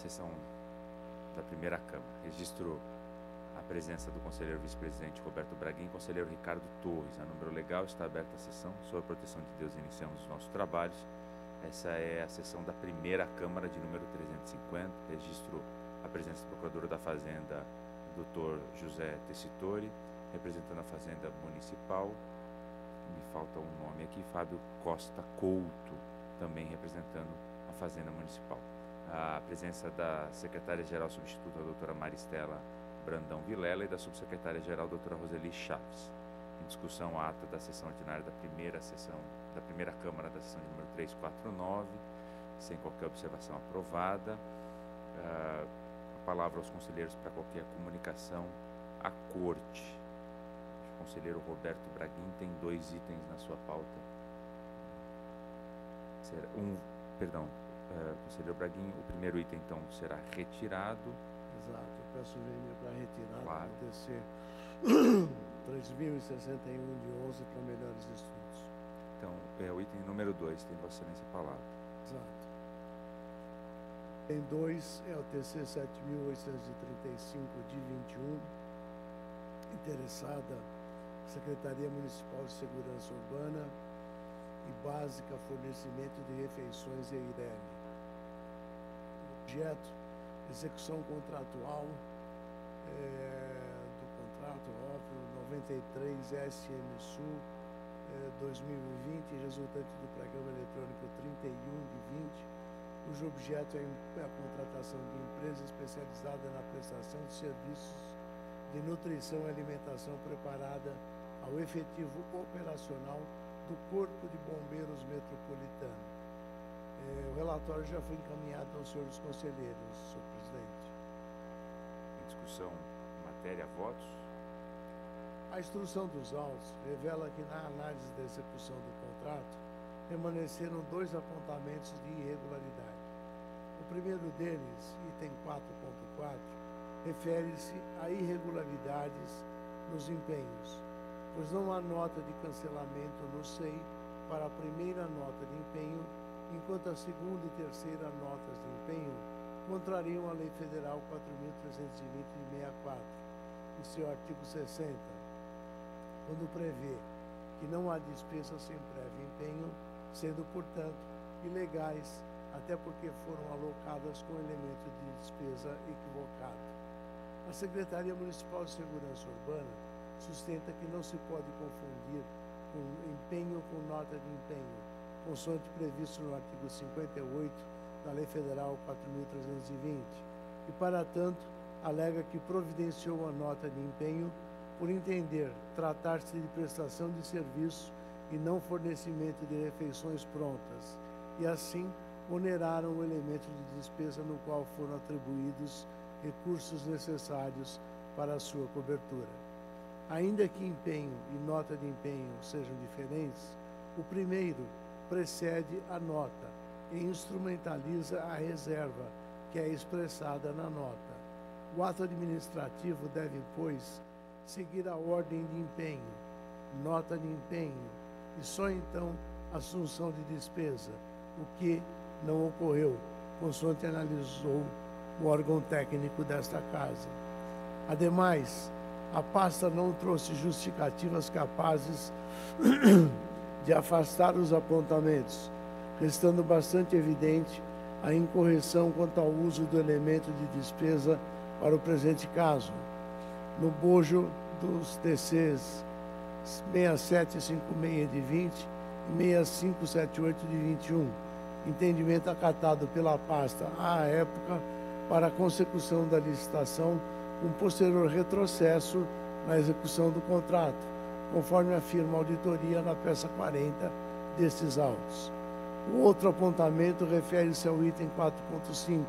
sessão da primeira Câmara. Registro a presença do conselheiro vice-presidente Roberto Braguin e conselheiro Ricardo Torres. A número legal, está aberta a sessão. Sob a proteção de Deus, iniciamos os nossos trabalhos. Essa é a sessão da primeira Câmara de número 350. Registro a presença do procurador da Fazenda, Dr. José Tessitori, representando a Fazenda Municipal. Me falta um nome aqui, Fábio Costa Couto, também representando a Fazenda Municipal. A presença da secretária-geral substituta, a doutora Maristela Brandão Vilela, e da subsecretária-geral, doutora Roseli Chaves. Em discussão, a ata da sessão ordinária da primeira Câmara, da sessão de número 349, sem qualquer observação, aprovada. A palavra aos conselheiros para qualquer comunicação à Corte. O conselheiro Roberto Braguin tem 2 itens na sua pauta. Conselheiro Braguin, o primeiro item, então, será retirado. Exato, eu peço vênia para retirar, claro. Para acontecer 3.061 de 11 para melhores estudos. Então, é o item número 2, tem Vossa Excelência a palavra. Exato. Em 2 é o TC 7.835 de 21, interessada Secretaria Municipal de Segurança Urbana e Básica Fornecimento de Refeições e Eireli. Objeto, execução contratual do contrato óbvio 93 SM Sul 2020, resultante do programa eletrônico 31 de 20, cujo objeto é a contratação de empresa especializada na prestação de serviços de nutrição e alimentação preparada ao efetivo operacional do Corpo de Bombeiros Metropolitano. O relatório já foi encaminhado aos senhores conselheiros, senhor presidente. Em discussão, matéria, votos. A instrução dos autos revela que, na análise da execução do contrato, permaneceram 2 apontamentos de irregularidade. O primeiro deles, item 4.4, refere-se a irregularidades nos empenhos, pois não há nota de cancelamento no SEI para a primeira nota de empenho, enquanto a segunda e terceira notas de empenho contrariam a Lei Federal 4.320 de 64, em seu artigo 60, quando prevê que não há despesas sem prévio empenho, sendo, portanto, ilegais, até porque foram alocadas com elemento de despesa equivocado. A Secretaria Municipal de Segurança Urbana sustenta que não se pode confundir com empenho com nota de empenho, consoante previsto no artigo 58 da Lei Federal 4.320, e, para tanto, alega que providenciou a nota de empenho por entender tratar-se de prestação de serviço e não fornecimento de refeições prontas, e assim oneraram o elemento de despesa no qual foram atribuídos recursos necessários para a sua cobertura. Ainda que empenho e nota de empenho sejam diferentes, o primeiro precede a nota e instrumentaliza a reserva que é expressada na nota. O ato administrativo deve, pois, seguir a ordem de empenho, nota de empenho e só então assunção de despesa, o que não ocorreu, consoante analisou o órgão técnico desta casa. Ademais, a pasta não trouxe justificativas capazes de afastar os apontamentos, restando bastante evidente a incorreção quanto ao uso do elemento de despesa para o presente caso. No bojo dos TCs 6756 de 20 e 6578 de 21, entendimento acatado pela pasta à época para a consecução da licitação, um posterior retrocesso na execução do contrato, conforme afirma a auditoria na peça 40 destes autos. O outro apontamento refere-se ao item 4.5,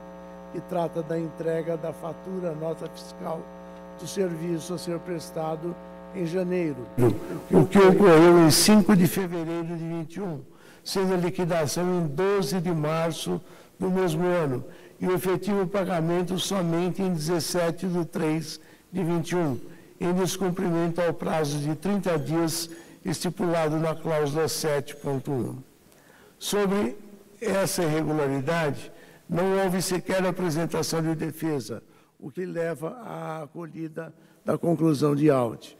que trata da entrega da fatura nota fiscal do serviço a ser prestado em janeiro, o que ocorreu em 5 de fevereiro de 21, sendo a liquidação em 12 de março do mesmo ano, e o efetivo pagamento somente em 17 de 3 de 21, em descumprimento ao prazo de 30 dias estipulado na cláusula 7.1. Sobre essa irregularidade, Não houve sequer apresentação de defesa, o que leva à acolhida da conclusão de auto.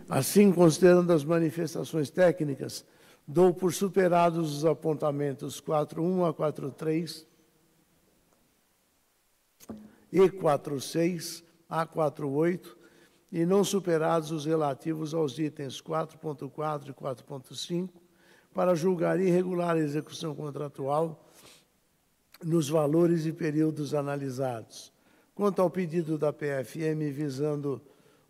Assim, considerando as manifestações técnicas, dou por superados os apontamentos 4.1 a 4.3 e 4.6 a 4.8 e não superados os relativos aos itens 4.4 e 4.5 para julgar irregular a execução contratual nos valores e períodos analisados. Quanto ao pedido da PFM visando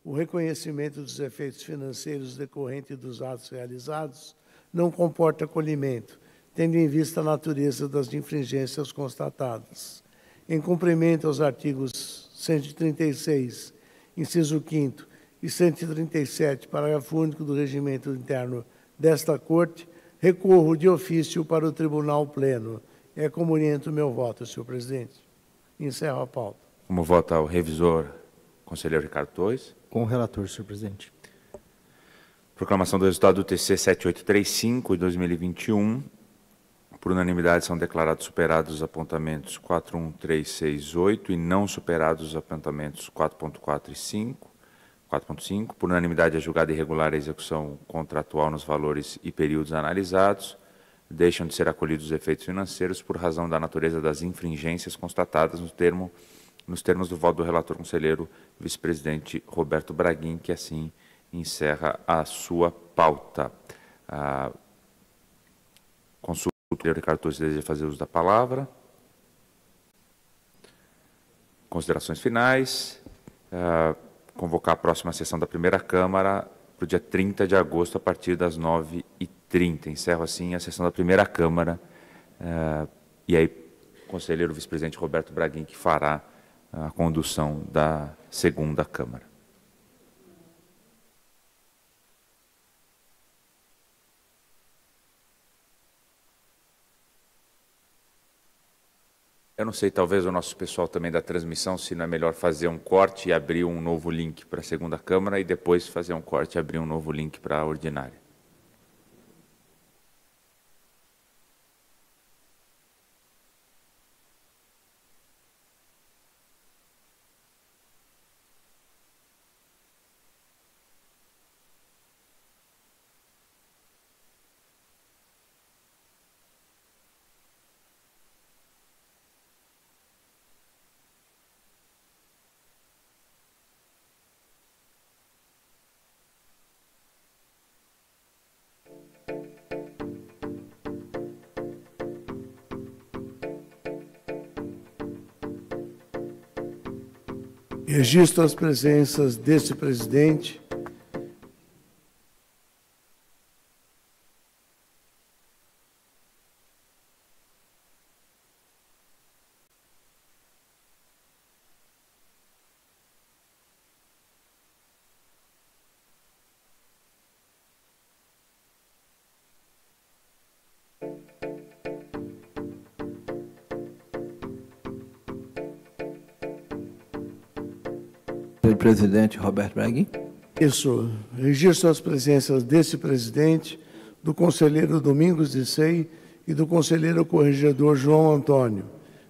o reconhecimento dos efeitos financeiros decorrentes dos atos realizados, não comporta acolhimento, tendo em vista a natureza das infringências constatadas. Em cumprimento aos artigos 136, inciso 5º, e 137, parágrafo único do regimento interno desta Corte, recorro de ofício para o Tribunal Pleno. É como oriento o meu voto, senhor presidente. Encerro a pauta. Como vota o revisor, conselheiro Ricardo Torres? Com o relator, senhor presidente. Proclamação do resultado do TC 7835 de 2021. Por unanimidade são declarados superados os apontamentos 4.1.368 e não superados os apontamentos 4.4 e 4.5. Por unanimidade é julgada irregular a execução contratual nos valores e períodos analisados. Deixam de ser acolhidos os efeitos financeiros por razão da natureza das infringências constatadas nos termos do voto do relator conselheiro vice-presidente Roberto Braguin, que assim encerra a sua pauta. Consulta o conselheiro Ricardo Torres, deseja fazer uso da palavra. Considerações finais. Convocar a próxima sessão da primeira Câmara para o dia 30 de agosto, a partir das 9h30. Encerro assim a sessão da primeira Câmara. E aí, o conselheiro vice-presidente Roberto Braguin, que fará a condução da segunda Câmara. Eu não sei, talvez o nosso pessoal também da transmissão, se não é melhor fazer um corte e abrir um novo link para a segunda Câmara e depois fazer um corte e abrir um novo link para a ordinária. Registro as presenças deste presidente. Senhor presidente Roberto Braguin. Isso. Registro as presenças desse presidente, do conselheiro Domingos de Sei e do conselheiro corregedor João Antônio.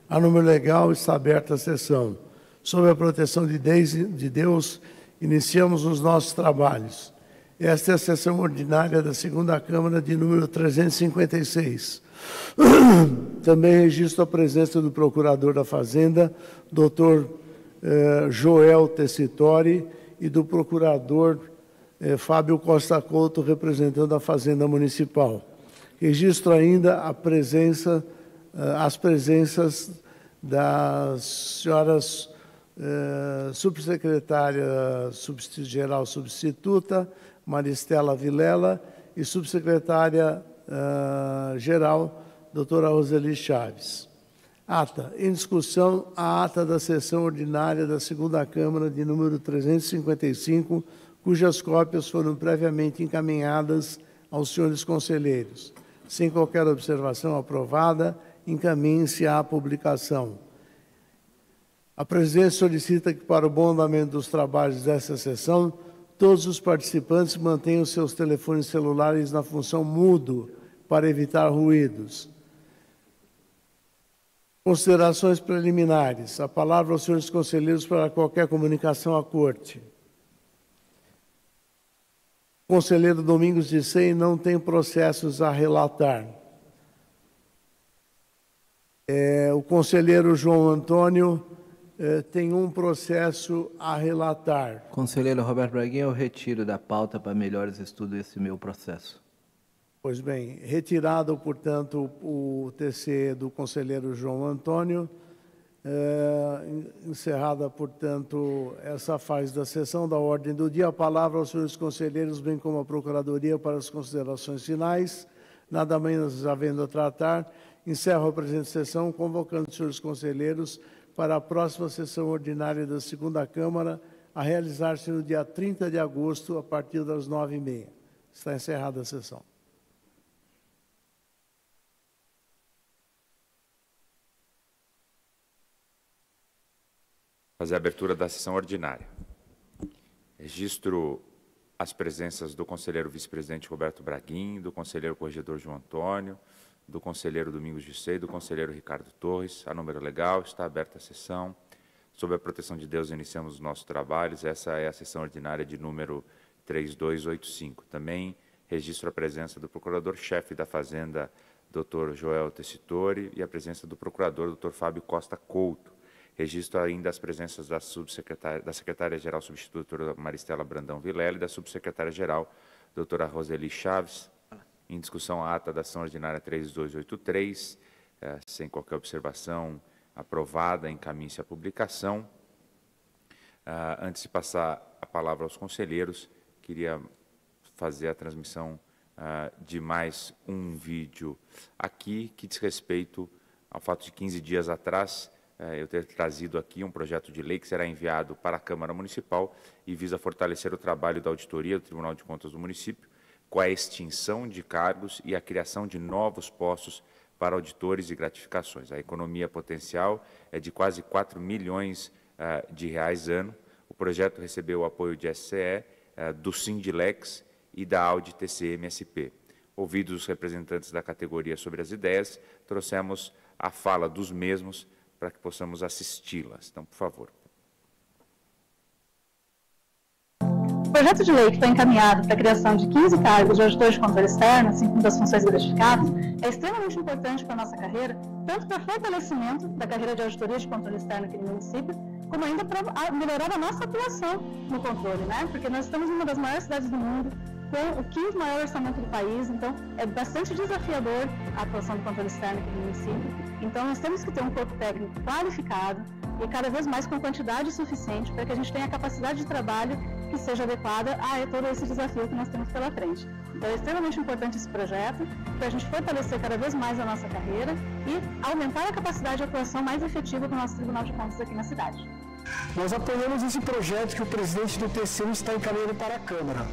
A número legal está aberta a sessão. Sob a proteção de Deus, iniciamos os nossos trabalhos. Esta é a sessão ordinária da segunda Câmara de número 356. Também registro a presença do procurador da Fazenda, doutor Joel Tessitori, e do procurador Fábio Costa Couto, representando a Fazenda Municipal. Registro ainda a presença, as presenças das senhoras subsecretária geral substituta, Maristela Vilela, e subsecretária geral, doutora Roseli Chaves. Ata. Em discussão, a ata da sessão ordinária da segunda Câmara de número 355, cujas cópias foram previamente encaminhadas aos senhores conselheiros. Sem qualquer observação aprovada, encaminhe-se à publicação. A presidência solicita que, para o bom andamento dos trabalhos desta sessão, todos os participantes mantenham seus telefones celulares na função mudo, para evitar ruídos. Considerações preliminares. A palavra aos senhores conselheiros para qualquer comunicação à Corte. O conselheiro Domingos de Sei não tem processos a relatar. O conselheiro João Antônio tem um processo a relatar. Conselheiro Roberto Braguin, eu retiro da pauta para melhores estudos esse meu processo. Pois bem, retirado, portanto, o TC do conselheiro João Antônio, encerrada, portanto, essa fase da sessão da ordem do dia. A palavra aos senhores conselheiros, bem como a Procuradoria, para as considerações finais. Nada menos havendo a tratar, encerro a presente sessão, convocando os senhores conselheiros para a próxima sessão ordinária da segunda Câmara, a realizar-se no dia 30 de agosto, a partir das 9h30. Está encerrada a sessão. Fazer a abertura da sessão ordinária. Registro as presenças do conselheiro vice-presidente Roberto Braguin, do conselheiro corregedor João Antônio, do conselheiro Domingos de Sei, do conselheiro Ricardo Torres. A número legal, está aberta a sessão. Sob a proteção de Deus, iniciamos os nossos trabalhos. Essa é a sessão ordinária de número 3285. Também registro a presença do procurador-chefe da Fazenda, Dr. Joel Tessitori, e a presença do procurador, Dr. Fábio Costa Couto. Registro ainda as presenças da secretária-geral substituta, doutora Maristela Brandão Vilela, e da subsecretária-geral, doutora Roseli Chaves. Em discussão, a ata da ação ordinária 3283, sem qualquer observação, aprovada, encaminhe-se à publicação. Antes de passar a palavra aos conselheiros, queria fazer a transmissão de mais um vídeo aqui, que diz respeito ao fato de 15 dias atrás, eu ter trazido aqui um projeto de lei que será enviado para a Câmara Municipal e visa fortalecer o trabalho da auditoria do Tribunal de Contas do município, com a extinção de cargos e a criação de novos postos para auditores e gratificações. A economia potencial é de quase 4 milhões de reais ano. O projeto recebeu o apoio de SCE, do Sindilex e da Audi TCM-SP. Ouvidos os representantes da categoria sobre as ideias, trouxemos a fala dos mesmos para que possamos assisti-las. Então, por favor. O projeto de lei que foi encaminhado para a criação de 15 cargos de auditor de controle externo, assim como das funções gratificadas, é extremamente importante para a nossa carreira, tanto para fortalecimento da carreira de auditoria de controle externo aqui no município, como ainda para melhorar a nossa atuação no controle, né? Porque nós estamos em uma das maiores cidades do mundo, com o 5º maior orçamento do país, então é bastante desafiador a atuação do controle externo aqui no município. Então nós temos que ter um corpo técnico qualificado e cada vez mais com quantidade suficiente para que a gente tenha a capacidade de trabalho que seja adequada a todo esse desafio que nós temos pela frente. Então é extremamente importante esse projeto para a gente fortalecer cada vez mais a nossa carreira e aumentar a capacidade de atuação mais efetiva do nosso Tribunal de Contas aqui na cidade. Nós apoiamos esse projeto que o presidente do TCM está encaminhando para a Câmara.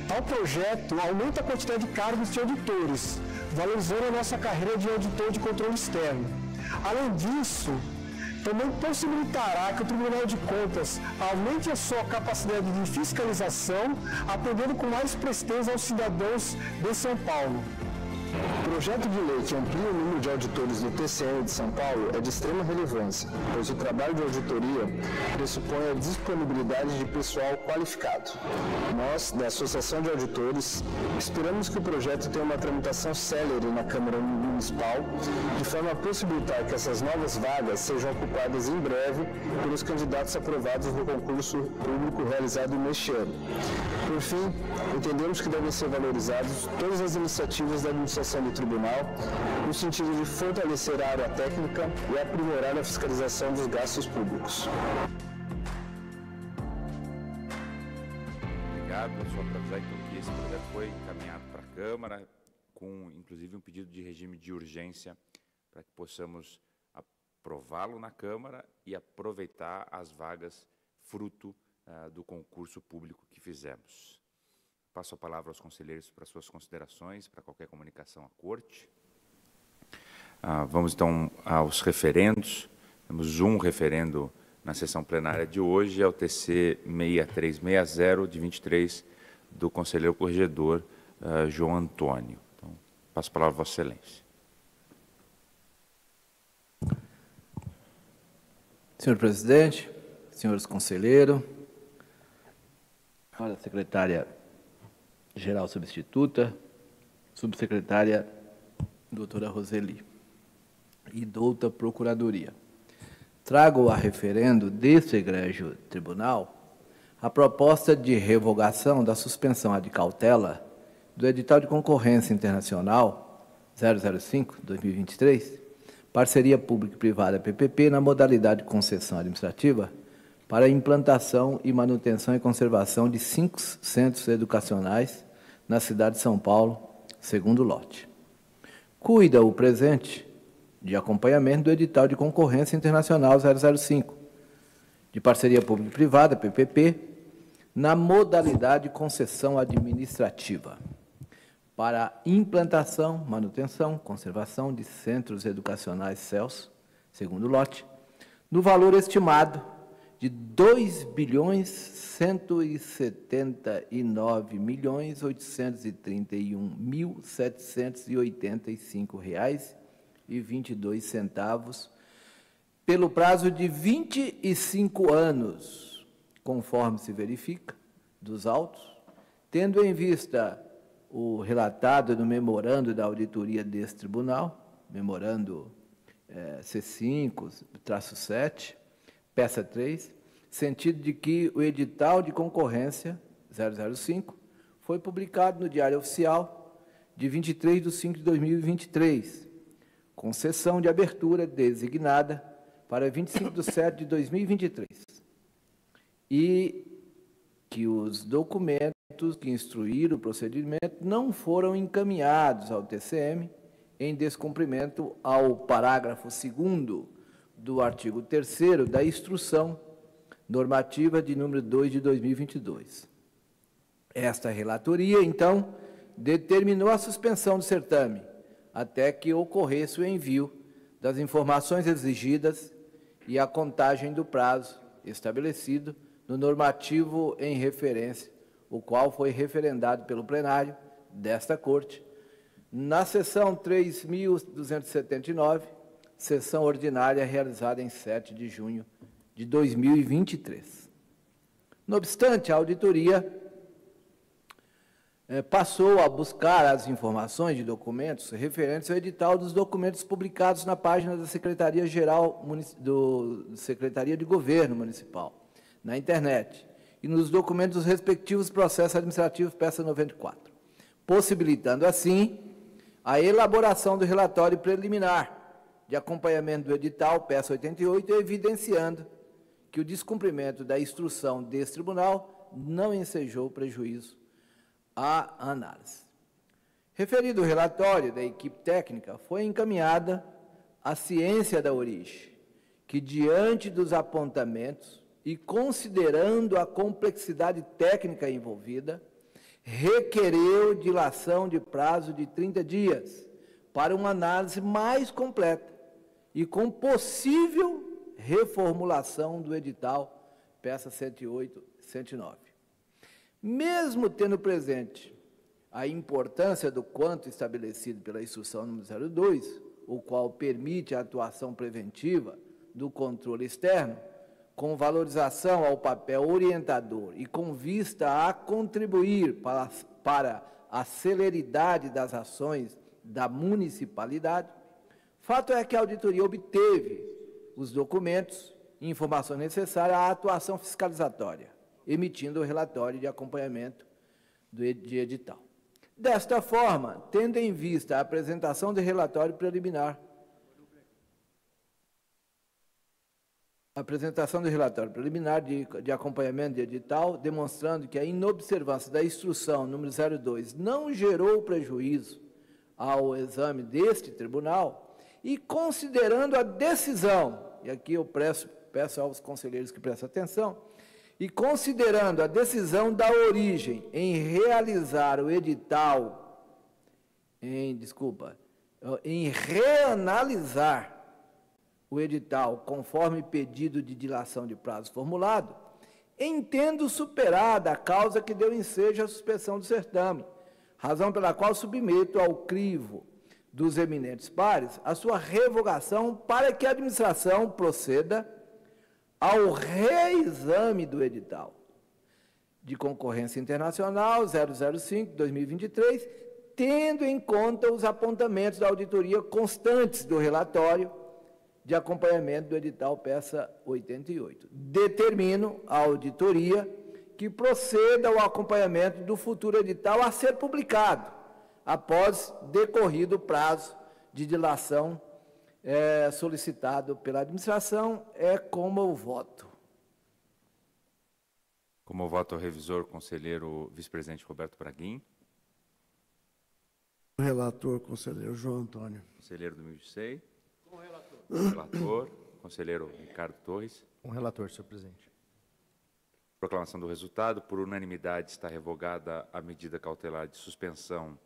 Tal projeto aumenta a quantidade de cargos de auditores, valorizando a nossa carreira de auditor de controle externo. Além disso, também possibilitará que o Tribunal de Contas aumente a sua capacidade de fiscalização, atendendo com mais presteza aos cidadãos de São Paulo. O projeto de lei que amplia o número de auditores do TCM de São Paulo é de extrema relevância, pois o trabalho de auditoria pressupõe a disponibilidade de pessoal qualificado. Nós, da Associação de Auditores, esperamos que o projeto tenha uma tramitação célere na Câmara Municipal, de forma a possibilitar que essas novas vagas sejam ocupadas em breve pelos candidatos aprovados no concurso público realizado neste ano. Por fim, entendemos que devem ser valorizadas todas as iniciativas da administração do Tribunal, no sentido de fortalecer a área técnica e aprimorar a fiscalização dos gastos públicos. Obrigado. Só para avisar então que esse projeto foi encaminhado para a Câmara, com inclusive um pedido de regime de urgência para que possamos aprová-lo na Câmara e aproveitar as vagas fruto do concurso público que fizemos. Passo a palavra aos conselheiros para suas considerações, para qualquer comunicação à Corte. Vamos, então, aos referendos. Temos um referendo na sessão plenária de hoje, é o TC 6360, de 23, do conselheiro corregedor João Antônio. Então, passo a palavra a Vossa Excelência. Senhor presidente, senhores conselheiros, senhora secretária-geral substituta, subsecretária doutora Roseli e douta Procuradoria. Trago a referendo deste egrégio tribunal a proposta de revogação da suspensão ad cautela do edital de concorrência internacional 005-2023, parceria público-privada PPP na modalidade de concessão administrativa para a implantação e manutenção e conservação de 5 centros educacionais na cidade de São Paulo, segundo lote. Cuida o presente de acompanhamento do edital de concorrência internacional 005, de parceria público-privada, PPP, na modalidade de concessão administrativa, para implantação, manutenção, conservação de centros educacionais CELS, segundo lote, no valor estimado de R$ 2.179.831.785,22, pelo prazo de 25 anos, conforme se verifica dos autos, tendo em vista o relatado no memorando da auditoria desse tribunal, memorando C5-7, peça 3, sentido de que o edital de concorrência 005 foi publicado no Diário Oficial de 23 de 5 de 2023, com sessão de abertura designada para 25 de 7 de 2023, e que os documentos que instruíram o procedimento não foram encaminhados ao TCM em descumprimento ao parágrafo 2º do artigo 3º da Instrução Normativa de número 2 de 2022. Esta relatoria, então, determinou a suspensão do certame, até que ocorresse o envio das informações exigidas e a contagem do prazo estabelecido no normativo em referência, o qual foi referendado pelo plenário desta Corte, na sessão 3.279, sessão ordinária realizada em 7 de junho de 2023. Não obstante, a auditoria passou a buscar as informações de documentos referentes ao edital dos documentos publicados na página da Secretaria-Geral do Secretaria de Governo Municipal, na internet, e nos documentos dos respectivos processos administrativos, peça 94, possibilitando, assim, a elaboração do relatório preliminar de acompanhamento do edital, peça 88, evidenciando que o descumprimento da instrução desse tribunal não ensejou prejuízo à análise. Referido o relatório da equipe técnica, foi encaminhada à ciência da origem, que, diante dos apontamentos e considerando a complexidade técnica envolvida, requereu dilação de prazo de 30 dias para uma análise mais completa e com possível reformulação do edital, peça 108 e 109. Mesmo tendo presente a importância do quanto estabelecido pela Instrução número 02, o qual permite a atuação preventiva do controle externo, com valorização ao papel orientador e com vista a contribuir para a celeridade das ações da municipalidade, fato é que a auditoria obteve os documentos e informações necessárias à atuação fiscalizatória, emitindo o relatório de acompanhamento de edital. Desta forma, tendo em vista a apresentação do relatório preliminar, de acompanhamento de edital, demonstrando que a inobservância da instrução número 02 não gerou prejuízo ao exame deste tribunal, e considerando a decisão, e aqui eu peço aos conselheiros que prestem atenção, e considerando a decisão da origem em realizar o edital, em reanalisar o edital conforme pedido de dilação de prazo formulado, entendo superada a causa que deu ensejo à suspensão do certame, razão pela qual submeto ao crivo dos eminentes pares a sua revogação para que a administração proceda ao reexame do edital de concorrência internacional 005/2023, tendo em conta os apontamentos da auditoria constantes do relatório de acompanhamento do edital peça 88. Determino à auditoria que proceda ao acompanhamento do futuro edital a ser publicado, após decorrido o prazo de dilação solicitado pela administração. É como eu voto. Como voto ao revisor, conselheiro vice-presidente Roberto Braguin. Relator, conselheiro João Antônio. Conselheiro Domingos Sei. Com relator. Relator, conselheiro Ricardo Torres. Com relator, senhor presidente. Proclamação do resultado. Por unanimidade está revogada a medida cautelar de suspensão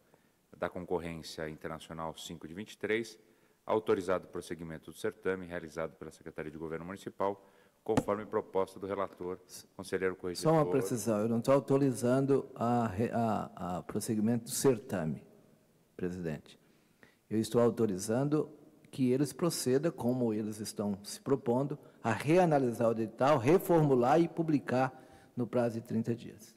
da concorrência internacional 5/23, autorizado o prosseguimento do certame realizado pela Secretaria de Governo Municipal, conforme proposta do relator, conselheiro corregedor. Só uma precisão, eu não estou autorizando a prosseguimento do certame, presidente. Eu estou autorizando que eles procedam, como eles estão se propondo, a reanalisar o edital, reformular e publicar no prazo de 30 dias.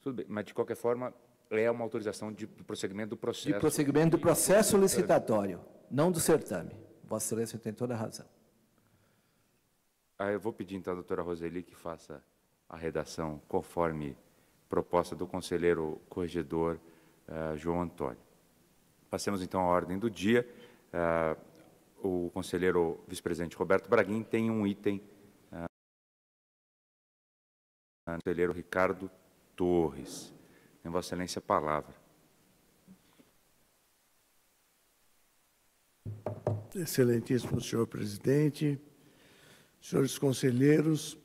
Tudo bem, mas de qualquer forma, é uma autorização de prosseguimento do processo. De prosseguimento do processo licitatório, não do certame. Vossa Excelência tem toda a razão. Eu vou pedir, então, à doutora Roseli que faça a redação conforme proposta do conselheiro corregedor João Antônio. Passemos, então, à ordem do dia. O conselheiro vice-presidente Roberto Braguin tem um item. Conselheiro Ricardo Torres. Tem Vossa Excelência a palavra. Excelentíssimo senhor presidente, senhores conselheiros,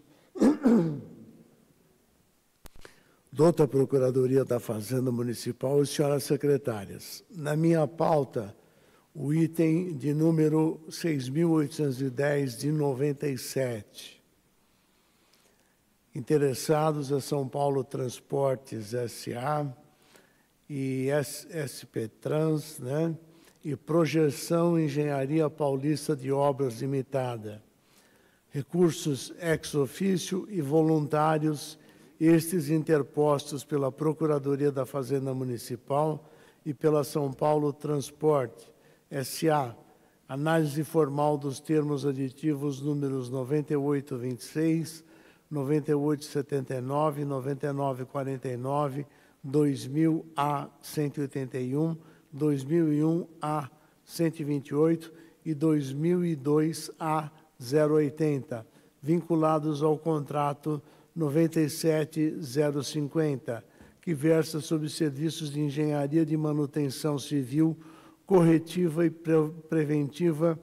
douta Procuradoria da Fazenda Municipal e senhoras secretárias. Na minha pauta, o item de número 6.810 de 97. Interessados a São Paulo Transportes S.A. e SP Trans, né? E Projeção Engenharia Paulista de Obras Limitada. Recursos ex officio e voluntários, estes interpostos pela Procuradoria da Fazenda Municipal e pela São Paulo Transporte S.A. Análise formal dos termos aditivos números 9826, 9879, 9949, 2000 a 181, 2001 a 128 e 2002 a 080, vinculados ao contrato 97050, que versa sobre serviços de engenharia de manutenção civil, corretiva e preventiva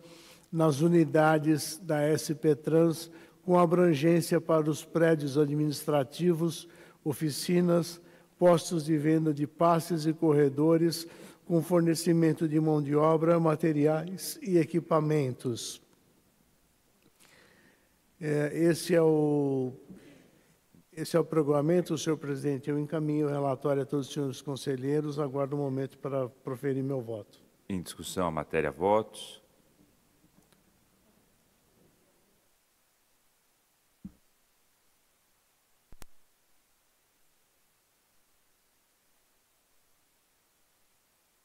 nas unidades da SP Trans, com abrangência para os prédios administrativos, oficinas, postos de venda de passes e corredores, com fornecimento de mão de obra, materiais e equipamentos. Esse é o programamento, senhor presidente. Eu encaminho o relatório a todos os senhores conselheiros. Aguardo um momento para proferir meu voto. Em discussão a matéria votos.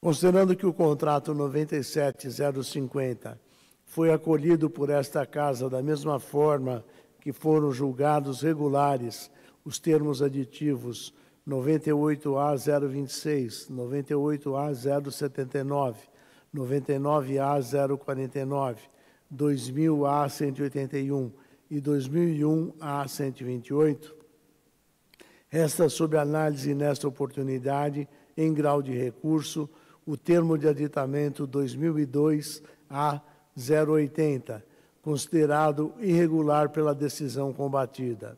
Considerando que o contrato 97050 foi acolhido por esta Casa da mesma forma que foram julgados regulares os termos aditivos 98A 026, 98A 079, 99A 049, 2000A 181 e 2001A 128, resta sob análise nesta oportunidade, em grau de recurso, o termo de aditamento 2002 a 080, considerado irregular pela decisão combatida.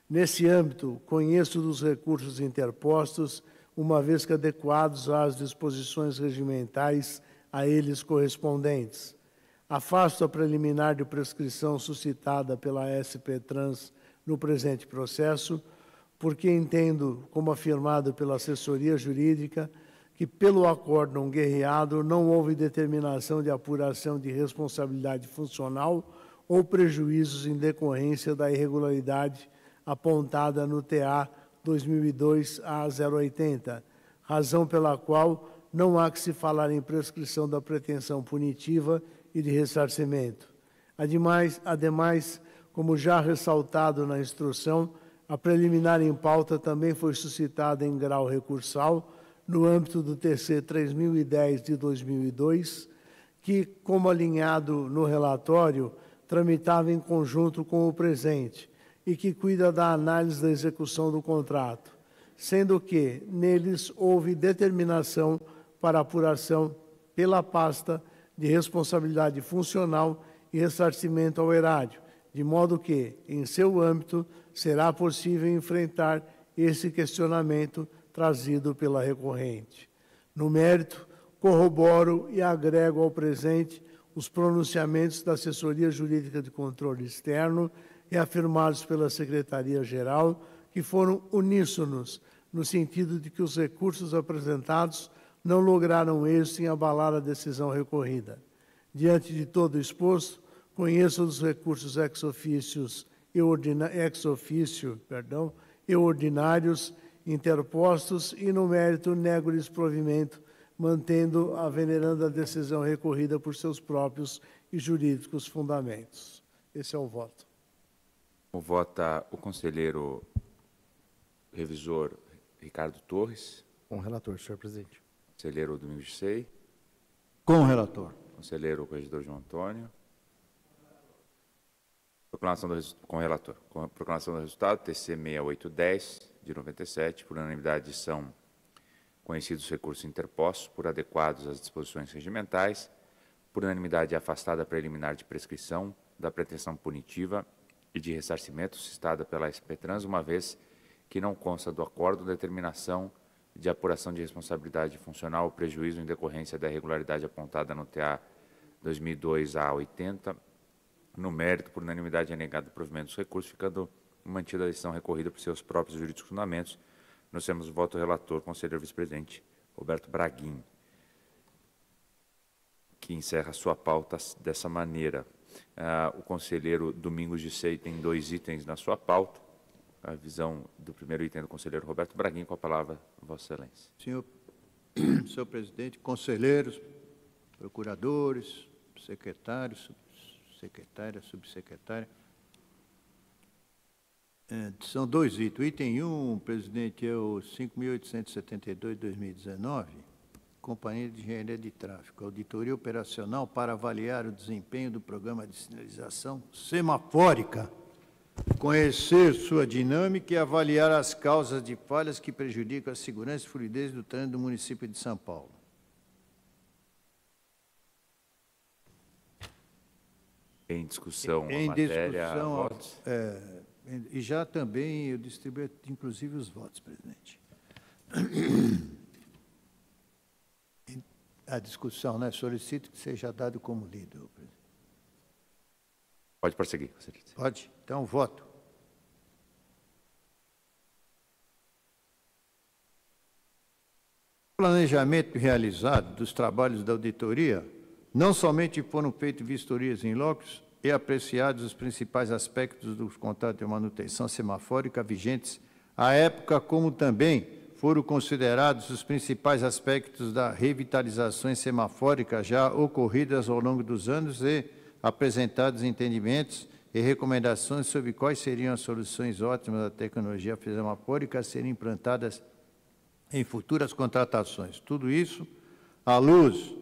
Nesse âmbito, conheço dos recursos interpostos, uma vez que adequados às disposições regimentais a eles correspondentes. Afasto a preliminar de prescrição suscitada pela SP Trans no presente processo, porque entendo, como afirmado pela assessoria jurídica, que pelo acórdão guerreado não houve determinação de apuração de responsabilidade funcional ou prejuízos em decorrência da irregularidade apontada no TA 2002-A080, razão pela qual não há que se falar em prescrição da pretensão punitiva e de ressarcimento. Ademais, como já ressaltado na instrução, a preliminar em pauta também foi suscitada em grau recursal no âmbito do TC 3010 de 2002, que, como alinhado no relatório, tramitava em conjunto com o presente e que cuida da análise da execução do contrato, sendo que neles houve determinação para apuração pela pasta de responsabilidade funcional e ressarcimento ao erário, de modo que, em seu âmbito, será possível enfrentar esse questionamento trazido pela recorrente. No mérito, corroboro e agrego ao presente os pronunciamentos da Assessoria Jurídica de Controle Externo reafirmados pela Secretaria-Geral, que foram uníssonos no sentido de que os recursos apresentados não lograram êxito em abalar a decisão recorrida. Diante de todo o exposto, conheço os recursos ex-ofício e ordinários interpostos e, no mérito, nego-lhes provimento, mantendo a veneranda decisão recorrida por seus próprios e jurídicos fundamentos. Esse é o voto. Vota o conselheiro revisor Ricardo Torres. Com o relator, senhor presidente. Conselheiro Domingos de Sei. Com o relator. Conselheiro Corregedor João Antônio. Proclamação com o relator. Com a proclamação do resultado, TC 6810, de 97, por unanimidade são conhecidos os recursos interpostos por adequados às disposições regimentais, por unanimidade afastada a preliminar de prescrição da pretensão punitiva e de ressarcimento suscitada pela SP-Trans, uma vez que não consta do acordo determinação de apuração de responsabilidade funcional ou prejuízo em decorrência da irregularidade apontada no TA 2002-A80, no mérito, por unanimidade, é negado o provimento dos recursos, ficando mantida a decisão recorrida por seus próprios jurídicos fundamentos. Nós temos o voto do relator, conselheiro vice-presidente Roberto Braguin, que encerra a sua pauta dessa maneira. O conselheiro Domingos de Sei tem 2 itens na sua pauta. A visão do primeiro item do conselheiro Roberto Braguin, com a palavra, Vossa Excelência. Senhor presidente, conselheiros, procuradores, secretários, secretária, subsecretária. São 2 itens. O item 1, presidente, é o 5.872 de 2019, Companhia de Engenharia de Tráfego, auditoria operacional para avaliar o desempenho do programa de sinalização semafórica, conhecer sua dinâmica e avaliar as causas de falhas que prejudicam a segurança e fluidez do trânsito do município de São Paulo. Em discussão, em a matéria, discussão, votos. E já também eu distribuí, inclusive, os votos, presidente. A discussão, né? Solicito que seja dado como lido, presidente. Pode prosseguir, conselheiro. Pode? Então, voto. O planejamento realizado dos trabalhos da auditoria, não somente foram feitas vistorias em loco e apreciados os principais aspectos dos contratos de manutenção semafórica vigentes à época, como também foram considerados os principais aspectos da revitalização semafórica já ocorridas ao longo dos anos e apresentados entendimentos e recomendações sobre quais seriam as soluções ótimas da tecnologia semafórica a serem implantadas em futuras contratações. Tudo isso à luz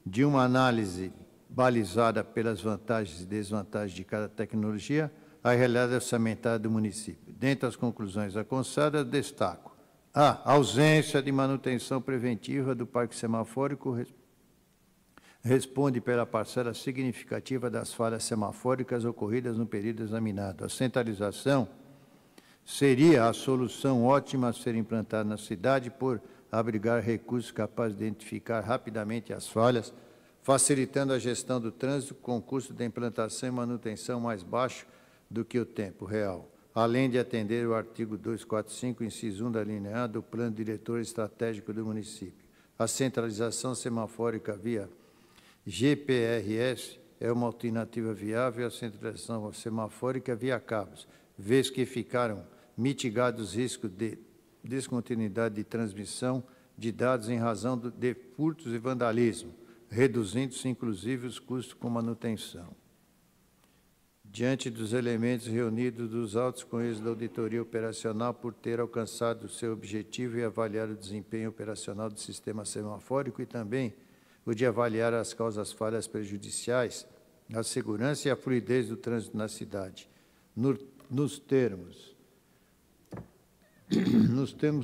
de uma análise balizada pelas vantagens e desvantagens de cada tecnologia, a realidade orçamentária do município. Dentre as conclusões alcançadas, destaco a ausência de manutenção preventiva do parque semafórico responde pela parcela significativa das falhas semafóricas ocorridas no período examinado. A centralização seria a solução ótima a ser implantada na cidade por abrigar recursos capazes de identificar rapidamente as falhas, facilitando a gestão do trânsito com custo de implantação e manutenção mais baixo do que o tempo real, além de atender o artigo 245, inciso 1 da linha A do Plano Diretor Estratégico do município. A centralização semafórica via GPRS é uma alternativa viável à centralização semafórica via cabos, vez que ficaram mitigados os riscos de descontinuidade de transmissão de dados em razão de furtos e vandalismo, reduzindo-se, inclusive, os custos com manutenção. Diante dos elementos reunidos dos autos com êxito da auditoria operacional por ter alcançado o seu objetivo e avaliar o desempenho operacional do sistema semafórico e também o de avaliar as causas falhas prejudiciais à segurança e à fluidez do trânsito na cidade, nos termos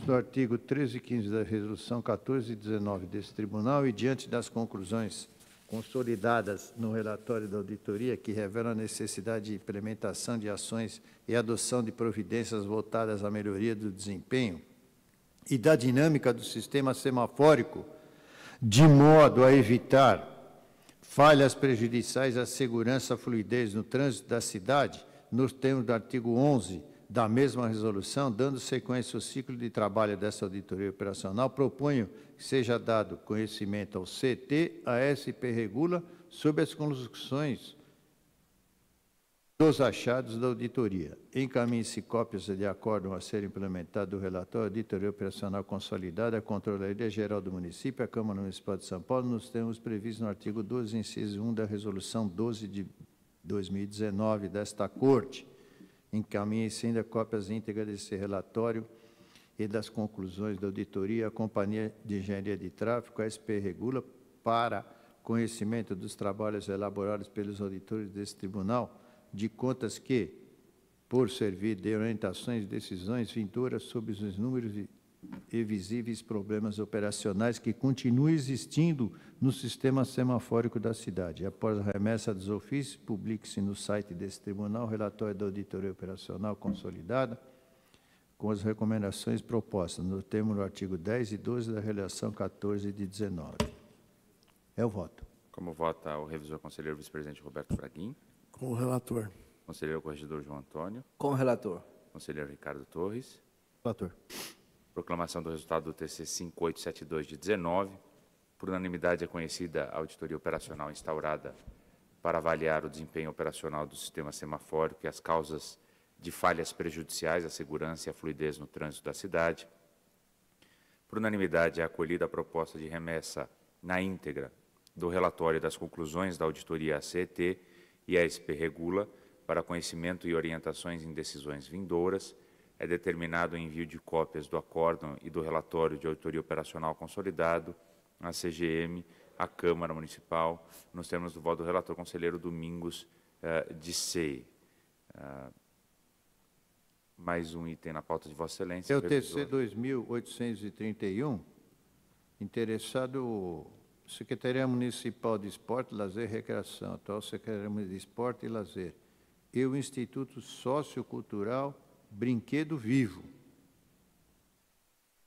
do artigo 13 e 15 da Resolução 14 e 19 desse Tribunal e diante das conclusões consolidadas no relatório da auditoria, que revelam a necessidade de implementação de ações e adoção de providências voltadas à melhoria do desempenho e da dinâmica do sistema semafórico, de modo a evitar falhas prejudiciais à segurança e à fluidez no trânsito da cidade, nos termos do artigo 11 da mesma resolução, dando sequência ao ciclo de trabalho dessa auditoria operacional, proponho que seja dado conhecimento ao CT, à SP Regula, sobre as conclusões dos achados da auditoria. Encaminhe-se cópias de acordo a ser implementado do relatório auditoria operacional consolidada à Controladoria Geral do Município, à Câmara Municipal de São Paulo, nos termos previstos no artigo 12, inciso 1 da Resolução 12 de 2019 desta Corte. Encaminhe-se ainda cópias íntegras desse relatório e das conclusões da auditoria à Companhia de Engenharia de Tráfego, a SP Regula, para conhecimento dos trabalhos elaborados pelos auditores desse Tribunal de Contas que, por servir de orientações e decisões vindouras sobre os inúmeros e visíveis problemas operacionais que continuam existindo no sistema semafórico da cidade. Após a remessa dos ofícios, publique-se no site desse tribunal o relatório da auditoria operacional consolidada com as recomendações propostas no termo do artigo 10 e 12 da Resolução 14 de 19. É o voto. Como vota o revisor conselheiro vice-presidente Roberto Braguin? Com o relator. Conselheiro corregedor João Antônio? Com o relator. Conselheiro Ricardo Torres? Relator. Proclamação do resultado do TC 5872 de 19. Por unanimidade é conhecida a auditoria operacional instaurada para avaliar o desempenho operacional do sistema semafórico e as causas de falhas prejudiciais à segurança e à fluidez no trânsito da cidade. Por unanimidade é acolhida a proposta de remessa na íntegra do relatório das conclusões da auditoria ACET e a SP Regula para conhecimento e orientações em decisões vindouras. É determinado o envio de cópias do acórdão e do relatório de auditoria operacional consolidado à CGM, à Câmara Municipal, nos termos do voto do relator conselheiro Domingos de Sei. Mais um item na pauta de Vossa Excelência. É o TC 2831, interessado Secretaria Municipal de Esporte, Lazer e Recreação, atual Secretaria Municipal de Esporte e Lazer, e o Instituto Sociocultural Brinquedo Vivo.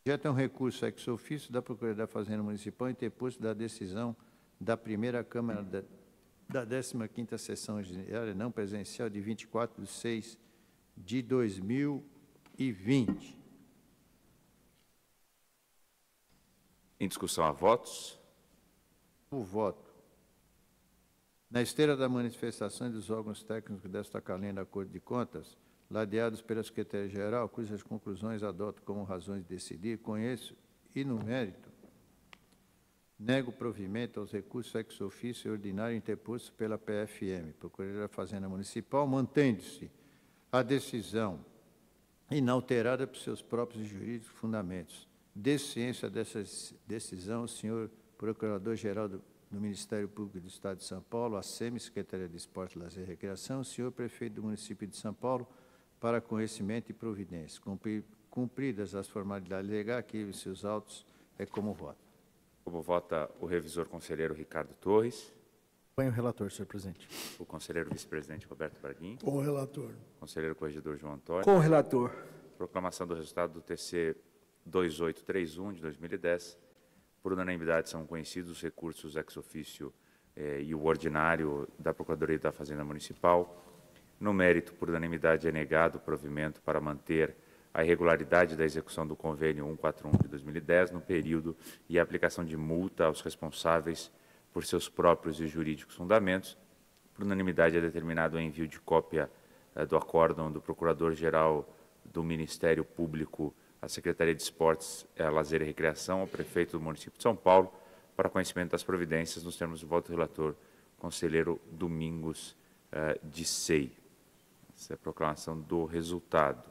Já tem um recurso ex ofício da Procuradoria da Fazenda Municipal interposto da decisão da primeira Câmara da 15ª Sessão Ordinária não presencial de 24 de 6 de 2020. Em discussão a votos. O voto. Na esteira da manifestação dos órgãos técnicos desta calenda da Corte de Contas, ladeados pela Secretaria-Geral, cujas conclusões adoto como razões de decidir, conheço e, no mérito, nego provimento aos recursos ex ofício e ordinário interpostos pela PFM, Procuradoria da Fazenda Municipal, mantendo-se a decisão inalterada por seus próprios jurídicos fundamentos. De ciência dessa decisão, o senhor Procurador-Geral do Ministério Público do Estado de São Paulo, a SEMI, Secretaria de Esporte, Lazer e Recreação, o senhor Prefeito do município de São Paulo, para conhecimento e providência. Cumpridas as formalidades legais, aqui seus autos é como voto. Como vota o revisor conselheiro Ricardo Torres? Acompanho o relator, senhor presidente. O conselheiro vice-presidente Roberto Braguin? Com o relator. Conselheiro corregedor João Antônio? Com o relator. Proclamação do resultado do TC 2831 de 2010. Por unanimidade são conhecidos os recursos ex ofício e o ordinário da Procuradoria da Fazenda Municipal. No mérito, por unanimidade, é negado o provimento para manter a irregularidade da execução do convênio 141 de 2010 no período e a aplicação de multa aos responsáveis por seus próprios e jurídicos fundamentos. Por unanimidade, é determinado o envio de cópia do acórdão do Procurador-Geral do Ministério Público à Secretaria de Esportes, Lazer e Recreação, ao prefeito do município de São Paulo, para conhecimento das providências nos termos do voto do relator, conselheiro Domingos de Sei. Essa é a proclamação do resultado.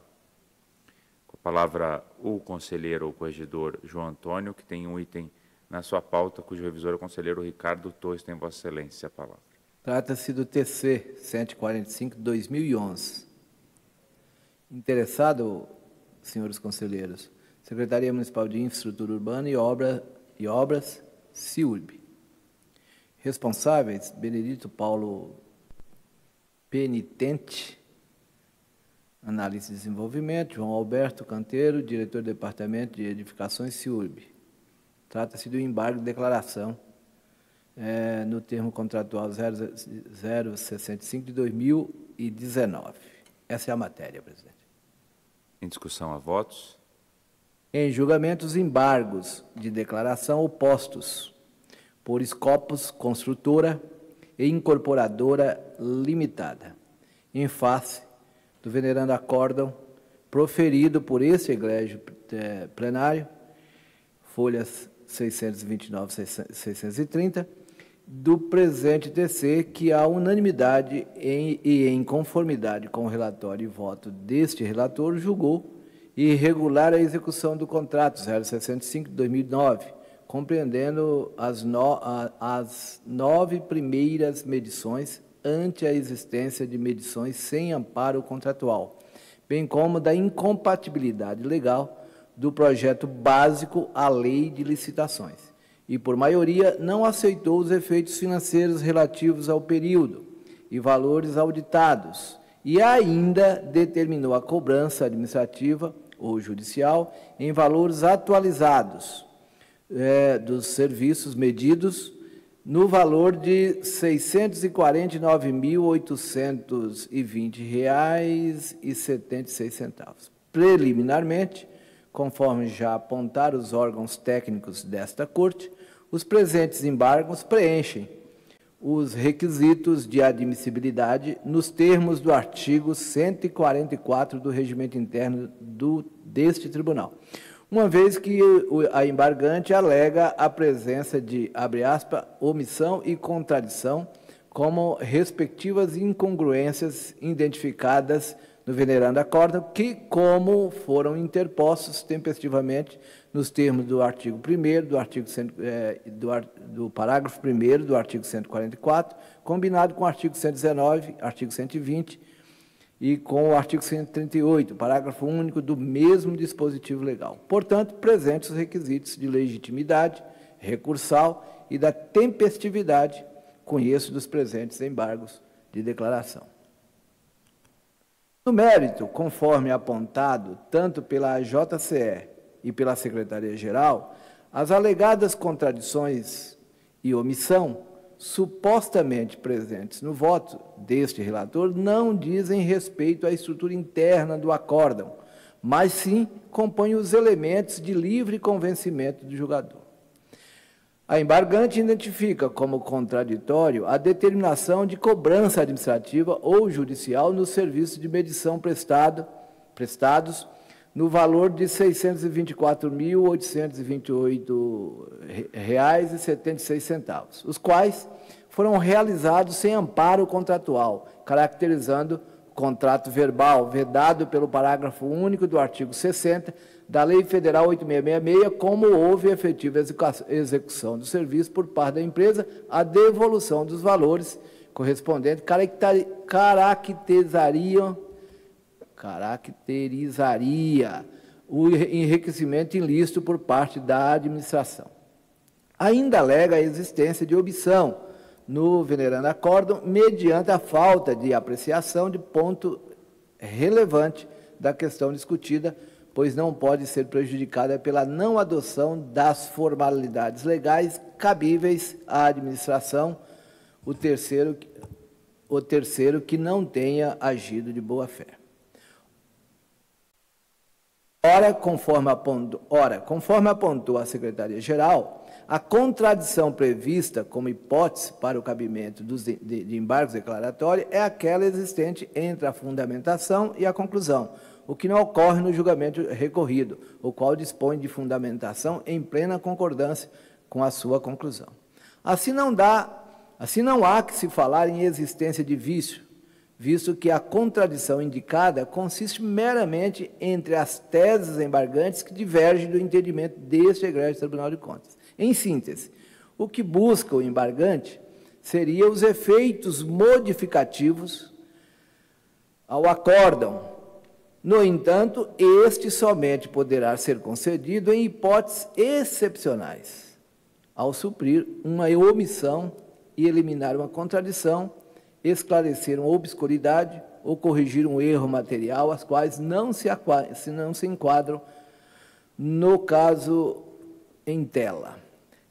Com a palavra o conselheiro ou corregedor João Antônio, que tem um item na sua pauta, cujo revisor é o conselheiro Ricardo Torres. Tem Vossa Excelência a palavra. Trata-se do TC 145/2011. Interessado, senhores conselheiros, Secretaria Municipal de Infraestrutura Urbana e Obras, CIURB. Responsáveis, Benedito Paulo Penitente, Análise e Desenvolvimento, João Alberto Canteiro, diretor do Departamento de Edificações, CIURB. Trata-se do embargo de declaração no termo contratual 0065 de 2019. Essa é a matéria, presidente. Em discussão, a votos. Em julgamento, os embargos de declaração opostos por Scopus Construtora e Incorporadora Limitada, em face do venerando acórdão proferido por este egrégio plenário, folhas 629 e 630, do presente TC, que há unanimidade e em conformidade com o relatório e voto deste relator, julgou irregular a execução do contrato 065 de 2009, compreendendo as 9 primeiras medições ante a existência de medições sem amparo contratual, bem como da incompatibilidade legal do projeto básico à lei de licitações, e, por maioria, não aceitou os efeitos financeiros relativos ao período e valores auditados, e ainda determinou a cobrança administrativa ou judicial em valores atualizados dos serviços medidos no valor de R$ 649.820,76. Preliminarmente, conforme já apontaram os órgãos técnicos desta Corte, os presentes embargos preenchem os requisitos de admissibilidade nos termos do artigo 144 do Regimento Interno deste Tribunal, uma vez que a embargante alega a presença de, abre aspas, omissão e contradição como respectivas incongruências identificadas no venerando acórdão, que, como foram interpostos tempestivamente nos termos do artigo 1º, do parágrafo 1º do artigo 144, combinado com o artigo 119, artigo 120 e com o artigo 138, parágrafo único do mesmo dispositivo legal. Portanto, presentes os requisitos de legitimidade, recursal e da tempestividade, conheço dos presentes embargos de declaração. No mérito, conforme apontado tanto pela JCE e pela Secretaria-Geral, as alegadas contradições e omissão supostamente presentes no voto deste relator não dizem respeito à estrutura interna do acórdão, mas sim compõem os elementos de livre convencimento do julgador. A embargante identifica como contraditório a determinação de cobrança administrativa ou judicial nos serviços de medição prestados no valor de R$ 624.828,76, os quais foram realizados sem amparo contratual, caracterizando o contrato verbal vedado pelo parágrafo único do artigo 60 da Lei Federal 8666, como houve efetiva execução do serviço por parte da empresa, a devolução dos valores correspondentes caracterizaria o enriquecimento ilícito por parte da administração. Ainda alega a existência de omissão no venerando acórdão, mediante a falta de apreciação de ponto relevante da questão discutida, pois não pode ser prejudicada pela não adoção das formalidades legais cabíveis à administração, o terceiro que não tenha agido de boa fé. Ora, conforme apontou a Secretaria-Geral, a contradição prevista como hipótese para o cabimento de embargos declaratórios é aquela existente entre a fundamentação e a conclusão, o que não ocorre no julgamento recorrido, o qual dispõe de fundamentação em plena concordância com a sua conclusão. Assim não há que se falar em existência de vício, visto que a contradição indicada consiste meramente entre as teses embargantes que divergem do entendimento deste egrégio Tribunal de Contas. Em síntese, o que busca o embargante seria os efeitos modificativos ao acórdão. No entanto, este somente poderá ser concedido em hipóteses excepcionais, ao suprir uma omissão e eliminar uma contradição, esclarecer uma obscuridade ou corrigir um erro material, as quais não se enquadram no caso em tela.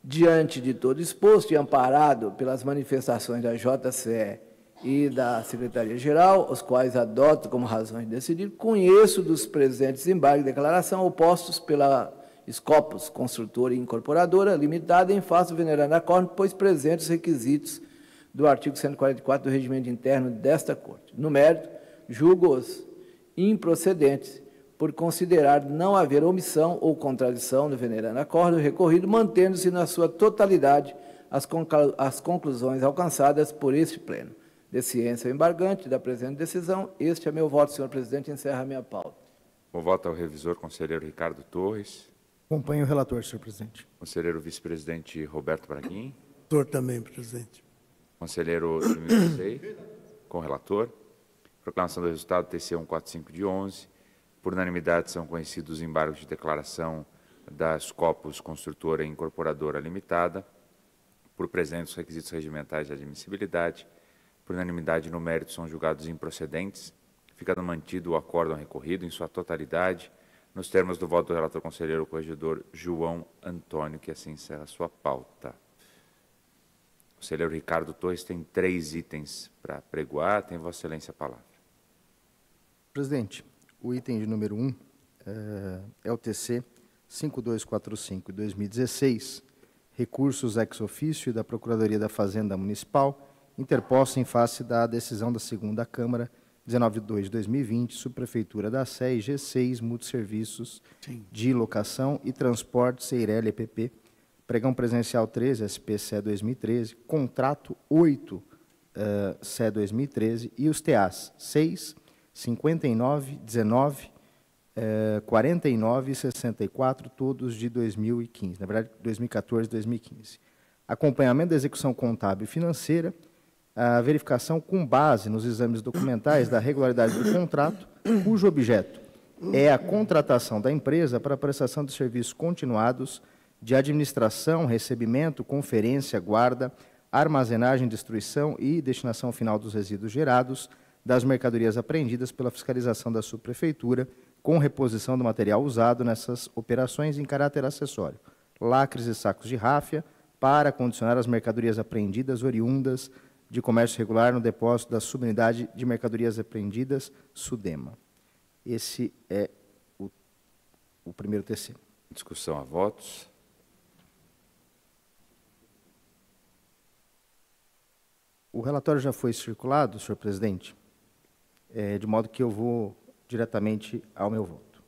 Diante de todo exposto e amparado pelas manifestações da JCE e da Secretaria-Geral, os quais adoto como razões de decidir, conheço dos presentes embargos de declaração opostos pela Scopus Construtora e Incorporadora Limitada em face do venerando acordo, pois presentes os requisitos do artigo 144 do Regimento Interno desta Corte. No mérito, julgo-os improcedentes por considerar não haver omissão ou contradição no venerando acordo recorrido, mantendo-se na sua totalidade as conclusões alcançadas por este pleno. De ciência embargante da presente decisão, este é meu voto, senhor presidente, encerra a minha pauta. O voto ao revisor conselheiro Ricardo Torres. Acompanho o relator, senhor presidente. Conselheiro vice-presidente Roberto Braguin. Relator também, presidente. Conselheiro Emílio com o relator. Proclamação do resultado TC 145 de 11. Por unanimidade são conhecidos os embargos de declaração da Scopus Construtora e Incorporadora Limitada, por presentes os requisitos regimentais de admissibilidade. Por unanimidade no mérito são julgados improcedentes, ficando mantido o acórdão recorrido em sua totalidade, nos termos do voto do relator conselheiro corregedor João Antônio, que assim encerra a sua pauta. O conselheiro Ricardo Torres tem 3 itens para pregoar. Tem Vossa Excelência a palavra. Presidente, o item de número 1 é o TC 5245/2016, recursos ex ofício da Procuradoria da Fazenda Municipal, interposta em face da decisão da 2ª Câmara, 19/2/2020, Subprefeitura da Sé e G6, Multisserviços de Locação e Transporte, Ceirela EPP, Pregão Presencial 13, SP-CE 2013, Contrato 8, CE 2013, e os TAs 6, 59, 19, 49 e 64, todos de 2015, na verdade, 2014 e 2015. Acompanhamento da execução contábil e financeira, a verificação com base nos exames documentais da regularidade do contrato, cujo objeto é a contratação da empresa para a prestação de serviços continuados de administração, recebimento, conferência, guarda, armazenagem, destruição e destinação final dos resíduos gerados das mercadorias apreendidas pela fiscalização da subprefeitura, com reposição do material usado nessas operações em caráter acessório, lacres e sacos de ráfia, para condicionar as mercadorias apreendidas oriundas de comércio regular no depósito da Subunidade de Mercadorias Apreendidas, SUDEMA. Esse é o primeiro TC. Discussão a votos. O relatório já foi circulado, senhor presidente, de modo que eu vou diretamente ao meu voto.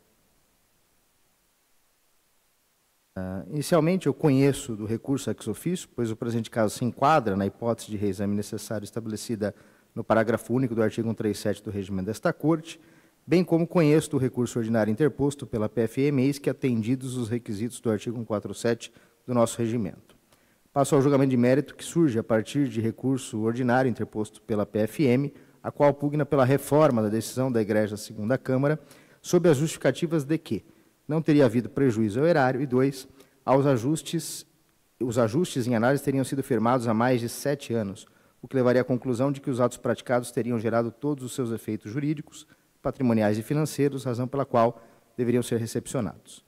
Inicialmente, eu conheço do recurso ex ofício, pois o presente caso se enquadra na hipótese de reexame necessário estabelecida no parágrafo único do artigo 137 do regimento desta Corte, bem como conheço do recurso ordinário interposto pela PFM, eis que atendidos os requisitos do artigo 147 do nosso regimento. Passo ao julgamento de mérito que surge a partir de recurso ordinário interposto pela PFM, a qual pugna pela reforma da decisão da Egrégia 2ª Câmara, sob as justificativas de que não teria havido prejuízo ao erário e, 2, os ajustes em análise teriam sido firmados há mais de 7 anos, o que levaria à conclusão de que os atos praticados teriam gerado todos os seus efeitos jurídicos, patrimoniais e financeiros, razão pela qual deveriam ser recepcionados.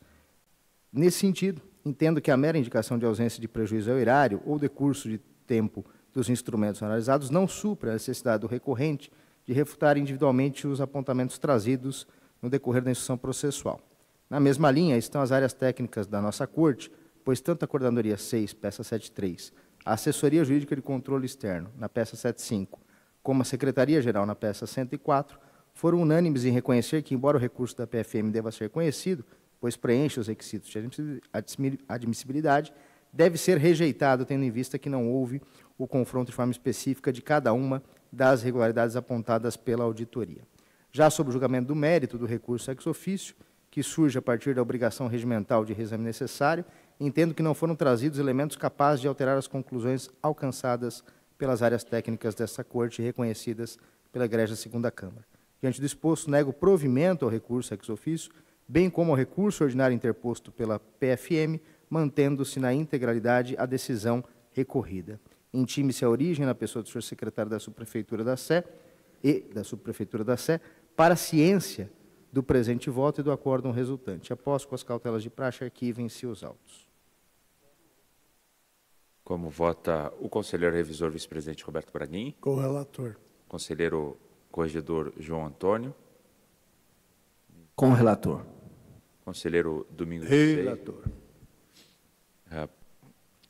Nesse sentido, entendo que a mera indicação de ausência de prejuízo ao erário ou decurso de tempo dos instrumentos analisados não supra a necessidade do recorrente de refutar individualmente os apontamentos trazidos no decorrer da instrução processual. Na mesma linha estão as áreas técnicas da nossa Corte, pois tanto a Coordenadoria 6, peça 73, a Assessoria Jurídica de Controle Externo, na peça 75, como a Secretaria-Geral, na peça 104, foram unânimes em reconhecer que, embora o recurso da PFM deva ser conhecido, pois preenche os requisitos de admissibilidade, deve ser rejeitado, tendo em vista que não houve o confronto de forma específica de cada uma das irregularidades apontadas pela auditoria. Já sobre o julgamento do mérito do recurso ex officio, que surge a partir da obrigação regimental de reexame necessário, entendo que não foram trazidos elementos capazes de alterar as conclusões alcançadas pelas áreas técnicas dessa Corte reconhecidas pela egrégia segunda Câmara. Diante do exposto, nego provimento ao recurso ex officio, bem como ao recurso ordinário interposto pela PFM, mantendo-se na integralidade a decisão recorrida. Intime-se a origem na pessoa do senhor secretário da Subprefeitura da Sé e da Subprefeitura da Sé para a ciência do presente voto e do acórdão resultante. Após, com as cautelas de praxe, arquivem-se os autos. Como vota o conselheiro revisor vice-presidente Roberto Braguin? Com-relator. Conselheiro corregedor João Antônio? Com o relator. Conselheiro Domingos Relator.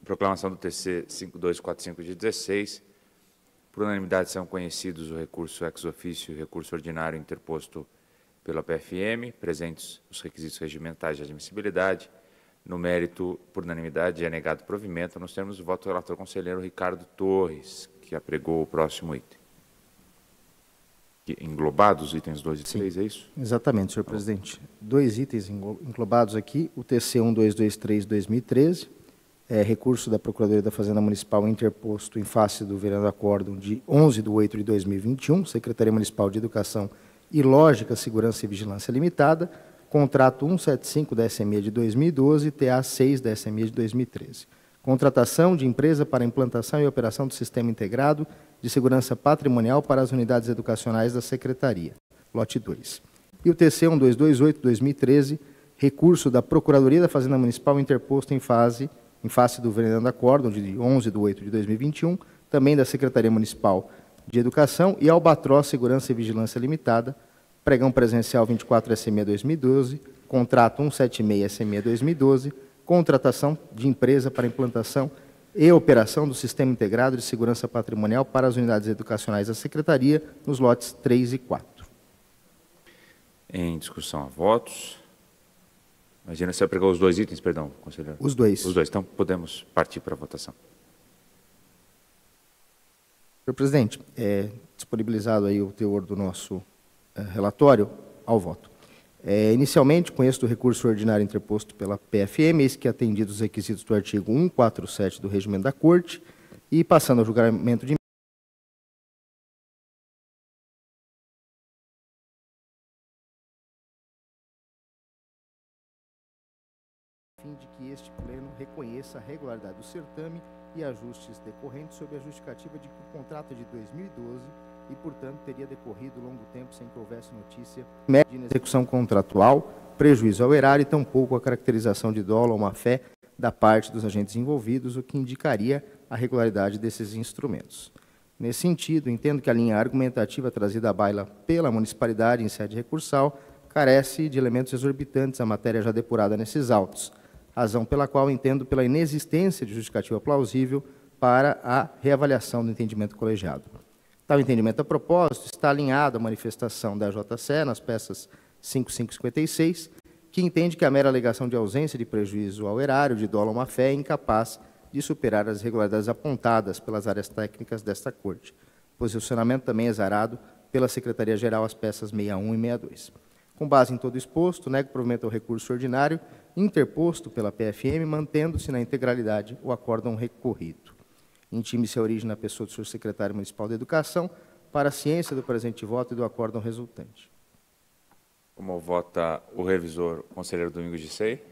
Proclamação do TC 5245 de 16. Por unanimidade são conhecidos o recurso ex officio e o recurso ordinário interposto pela PFM, presentes os requisitos regimentais de admissibilidade. No mérito, por unanimidade, é negado provimento. Nos termos do voto do relator conselheiro Ricardo Torres, que apregou o próximo item. Englobados os itens 2 e 3, é isso? Exatamente, senhor presidente. Dois itens englobados aqui, o TC 1223-2013, recurso da Procuradoria da Fazenda Municipal interposto em face do vereador acórdão de 11/8/2021, Secretaria Municipal de Educação e Lógica, Segurança e Vigilância Limitada, contrato 175 da SME de 2012 e TA 6 da SME de 2013. Contratação de empresa para implantação e operação do Sistema Integrado de Segurança Patrimonial para as unidades educacionais da Secretaria, lote 2. E o TC 1228/2013, recurso da Procuradoria da Fazenda Municipal interposto em face do vereador acórdão de 11/8/2021, também da Secretaria Municipal de Educação e Albatroz Segurança e Vigilância Limitada, pregão presencial 24 SME 2012, contrato 176 SME 2012, contratação de empresa para implantação e operação do Sistema Integrado de Segurança Patrimonial para as unidades educacionais da Secretaria, nos lotes 3 e 4. Em discussão a votos. Imagina, você pregou os dois itens, perdão, conselheiro? Os dois. Os dois, então podemos partir para a votação. Senhor presidente, disponibilizado aí o teor do nosso relatório ao voto. Inicialmente, conheço do recurso ordinário interposto pela PFM, eis que atendidos os requisitos do artigo 147 do Regimento da Corte, e passando ao julgamento de fim de que este pleno reconheça a regularidade do certame e ajustes decorrentes sob a justificativa de que o contrato é de 2012 e, portanto, teria decorrido longo tempo sem que houvesse notícia de execução contratual, prejuízo ao erário e tampouco a caracterização de dolo ou má-fé da parte dos agentes envolvidos, o que indicaria a regularidade desses instrumentos. Nesse sentido, entendo que a linha argumentativa trazida à baila pela municipalidade em sede recursal carece de elementos exorbitantes à matéria já depurada nesses autos, razão pela qual entendo pela inexistência de justificativa plausível para a reavaliação do entendimento colegiado. Tal entendimento, a propósito, está alinhado à manifestação da JCE nas peças 5556, que entende que a mera alegação de ausência de prejuízo ao erário, de dolo ou má-fé, é incapaz de superar as irregularidades apontadas pelas áreas técnicas desta Corte. Posicionamento também exarado pela Secretaria-Geral às peças 61 e 62. Com base em todo exposto, nego provimento ao recurso ordinário interposto pela PFM, mantendo-se na integralidade o acórdão recorrido. Intime-se a origem na pessoa do senhor secretário municipal de Educação para a ciência do presente voto e do acórdão resultante. Como vota o revisor, conselheiro Domingos Gissei?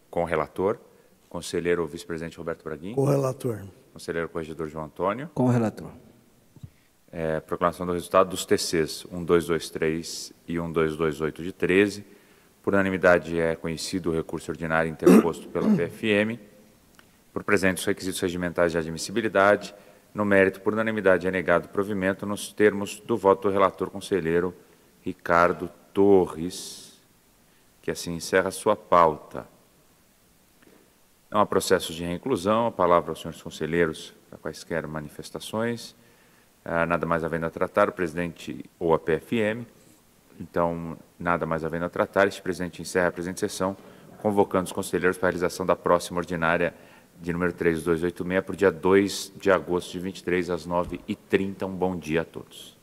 Com o relator. Conselheiro vice-presidente Roberto Braguin? Com o relator. Conselheiro corregedor João Antônio? Com o relator. Proclamação do resultado dos TCs 1223 e 1228 de 13. Por unanimidade é conhecido o recurso ordinário interposto pela PFM. Por presentes os requisitos regimentais de admissibilidade. No mérito, por unanimidade, é negado provimento nos termos do voto do relator conselheiro Ricardo Torres, que que assim encerra a sua pauta. Não há processo de reinclusão. A palavra aos senhores conselheiros para quaisquer manifestações. Nada mais havendo a tratar, o presidente ou a PFM. Então, nada mais havendo a tratar, este presidente encerra a presente sessão, convocando os conselheiros para a realização da próxima ordinária de número 3286, para o dia 2 de agosto de 23, às 9h30. Um bom dia a todos.